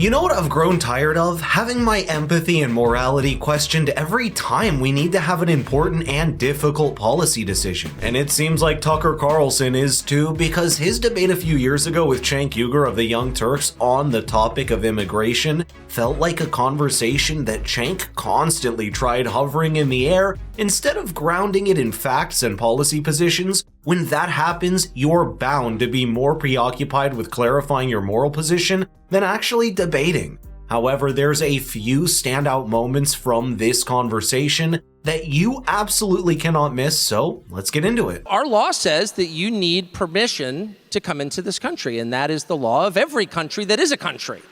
You know what I've grown tired of? Having my empathy and morality questioned every time we need to have an important and difficult policy decision. And it seems like Tucker Carlson is too, because his debate a few years ago with Cenk Uygur of the Young Turks on the topic of immigration felt like a conversation that Cenk constantly tried hovering in the air instead of grounding it in facts and policy positions. When that happens, you're bound to be more preoccupied with clarifying your moral position than actually debating. However, there's a few standout moments from this conversation that you absolutely cannot miss, so let's get into it. Our law says that you need permission to come into this country, and that is the law of every country that is a country.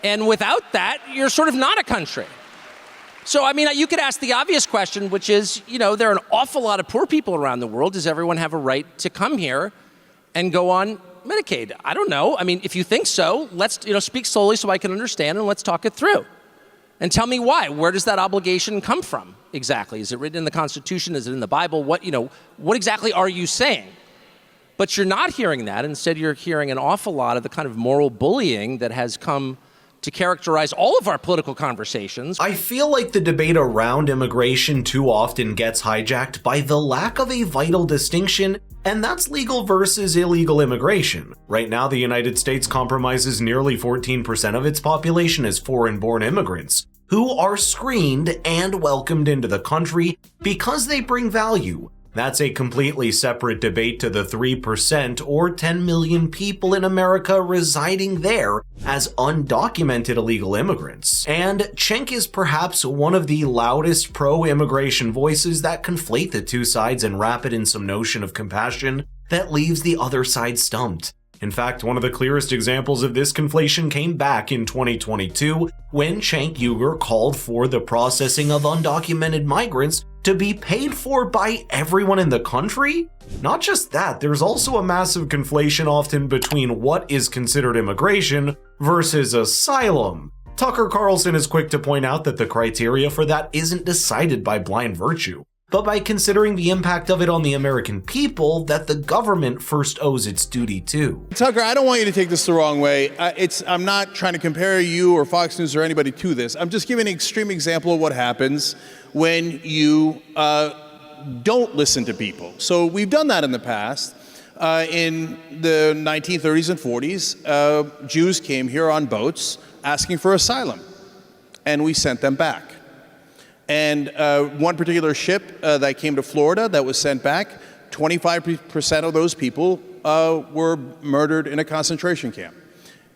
And without that, you're sort of not a country. So, I mean, you could ask the obvious question, which is, there are an awful lot of poor people around the world. Does everyone have a right to come here and go on Medicaid? I don't know. I mean, if you think so, let's, speak slowly so I can understand, and let's talk it through. And tell me why. Where does that obligation come from exactly? Is it written in the Constitution? Is it in the Bible? What exactly are you saying? But you're not hearing that. Instead, you're hearing an awful lot of the kind of moral bullying that has come to characterize all of our political conversations. I feel like the debate around immigration too often gets hijacked by the lack of a vital distinction, and that's legal versus illegal immigration. Right now, the United States compromises nearly 14% of its population as foreign-born immigrants, who are screened and welcomed into the country because they bring value. That's a completely separate debate to the 3% or 10 million people in America residing there as undocumented illegal immigrants. And Cenk is perhaps one of the loudest pro-immigration voices that conflate the two sides and wrap it in some notion of compassion that leaves the other side stumped. In fact, one of the clearest examples of this conflation came back in 2022 when Cenk Uygur called for the processing of undocumented migrants to be paid for by everyone in the country? Not just that, there's also a massive conflation often between what is considered immigration versus asylum. Tucker Carlson is quick to point out that the criteria for that isn't decided by blind virtue, but by considering the impact of it on the American people that the government first owes its duty to. Tucker, I don't want you to take this the wrong way. I'm not trying to compare you or Fox News or anybody to this. I'm just giving an extreme example of what happens when you don't listen to people. So we've done that in the past. In the 1930s and 40s, Jews came here on boats asking for asylum, and we sent them back. And one particular ship that came to Florida that was sent back, 25% of those people were murdered in a concentration camp.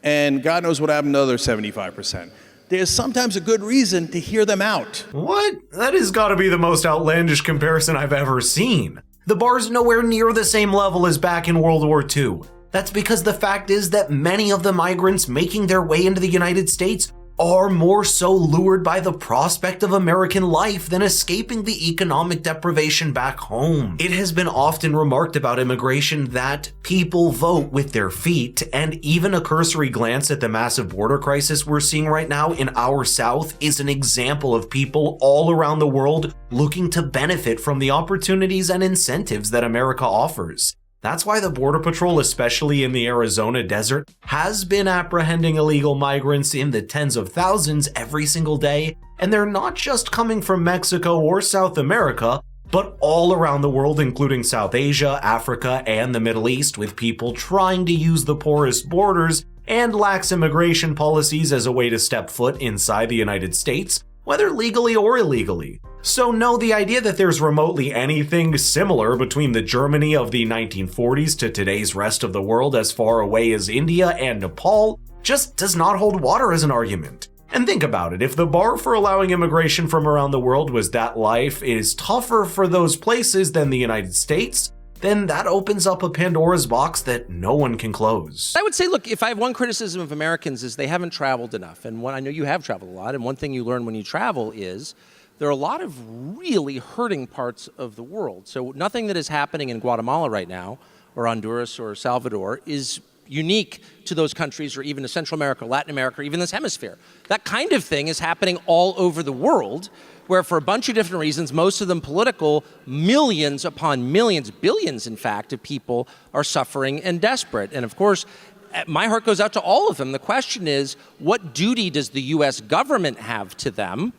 And God knows what happened to the other 75%. There's sometimes a good reason to hear them out. What? That has got to be the most outlandish comparison I've ever seen. The bar's nowhere near the same level as back in World War II. That's because the fact is that many of the migrants making their way into the United States are more so lured by the prospect of American life than escaping the economic deprivation back home. It has been often remarked about immigration that people vote with their feet, and even a cursory glance at the massive border crisis we're seeing right now in our South is an example of people all around the world looking to benefit from the opportunities and incentives that America offers. That's why the Border Patrol, especially in the Arizona desert, has been apprehending illegal migrants in the tens of thousands every single day, and they're not just coming from Mexico or South America, but all around the world, including South Asia, Africa, and the Middle East, with people trying to use the porous borders and lax immigration policies as a way to step foot inside the United States, whether legally or illegally. So no, the idea that there's remotely anything similar between the Germany of the 1940s to today's rest of the world as far away as India and Nepal just does not hold water as an argument. And think about it, if the bar for allowing immigration from around the world was that life is tougher for those places than the United States, then that opens up a Pandora's box that no one can close. I would say, look, if I have one criticism of Americans is they haven't traveled enough. And I know you have traveled a lot, and one thing you learn when you travel is there are a lot of really hurting parts of the world. So nothing that is happening in Guatemala right now, or Honduras or Salvador, is unique to those countries, or even to Central America, Latin America, or even this hemisphere. That kind of thing is happening all over the world, where for a bunch of different reasons, most of them political, millions upon millions, billions in fact, of people are suffering and desperate. And of course, my heart goes out to all of them. The question is, what duty does the U.S. government have to them?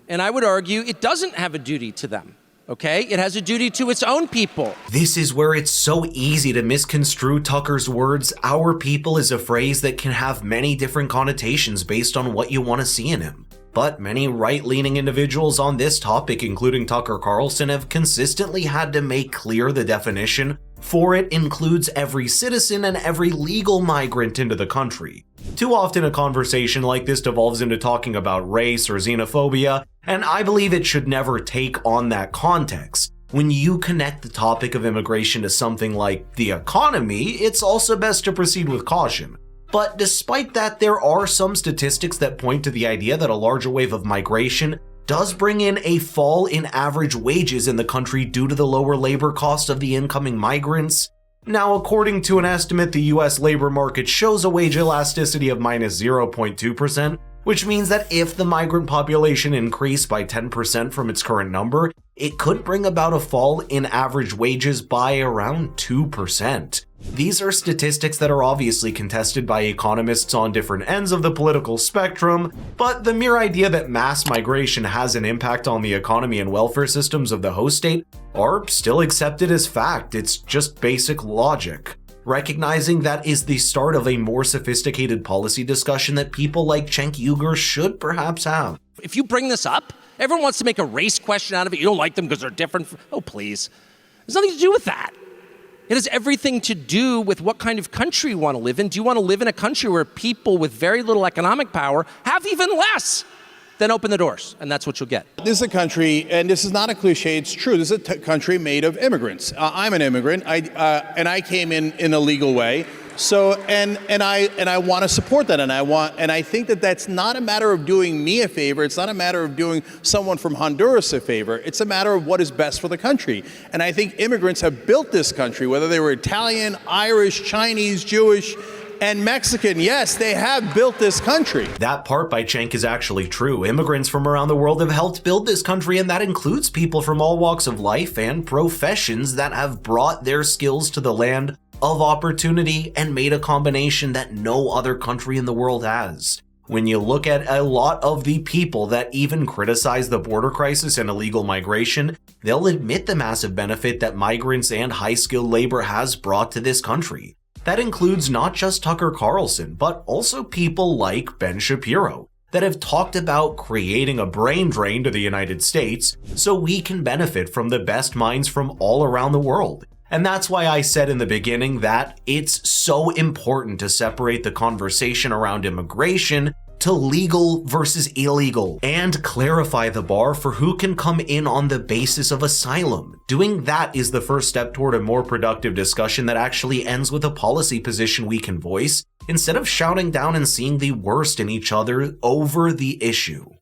And I would argue it doesn't have a duty to them. Okay? It has a duty to its own people. This is where it's so easy to misconstrue Tucker's words, "our people" is a phrase that can have many different connotations based on what you want to see in him. But many right-leaning individuals on this topic, including Tucker Carlson, have consistently had to make clear the definition, for it includes every citizen and every legal migrant into the country. Too often a conversation like this devolves into talking about race or xenophobia, and I believe it should never take on that context. When you connect the topic of immigration to something like the economy, it's also best to proceed with caution. But despite that, there are some statistics that point to the idea that a larger wave of migration does bring in a fall in average wages in the country due to the lower labor cost of the incoming migrants. Now, according to an estimate, the US labor market shows a wage elasticity of minus 0.2%, which means that if the migrant population increased by 10% from its current number, it could bring about a fall in average wages by around 2%. These are statistics that are obviously contested by economists on different ends of the political spectrum, but the mere idea that mass migration has an impact on the economy and welfare systems of the host state are still accepted as fact. It's just basic logic. Recognizing that is the start of a more sophisticated policy discussion that people like Cenk Uygur should perhaps have. If you bring this up, everyone wants to make a race question out of it. You don't like them because they're different. Oh, please. There's nothing to do with that. It has everything to do with what kind of country you want to live in. Do you want to live in a country where people with very little economic power have even less? Then open the doors, and that's what you'll get. This is a country, and this is not a cliche, it's true. This is a country made of immigrants. I'm an immigrant, and I came in a legal way. So, and I want to support that, and I think that that's not a matter of doing me a favor. It's not a matter of doing someone from Honduras a favor. It's a matter of what is best for the country. And I think immigrants have built this country, whether they were Italian, Irish, Chinese, Jewish, and Mexican. Yes, they have built this country. That part by Cenk is actually true. Immigrants from around the world have helped build this country, and that includes people from all walks of life and professions that have brought their skills to the land of opportunity and made a combination that no other country in the world has. When you look at a lot of the people that even criticize the border crisis and illegal migration, they'll admit the massive benefit that migrants and high-skilled labor has brought to this country. That includes not just Tucker Carlson, but also people like Ben Shapiro that have talked about creating a brain drain to the United States so we can benefit from the best minds from all around the world. And that's why I said in the beginning that it's so important to separate the conversation around immigration to legal versus illegal and clarify the bar for who can come in on the basis of asylum. Doing that is the first step toward a more productive discussion that actually ends with a policy position we can voice instead of shouting down and seeing the worst in each other over the issue.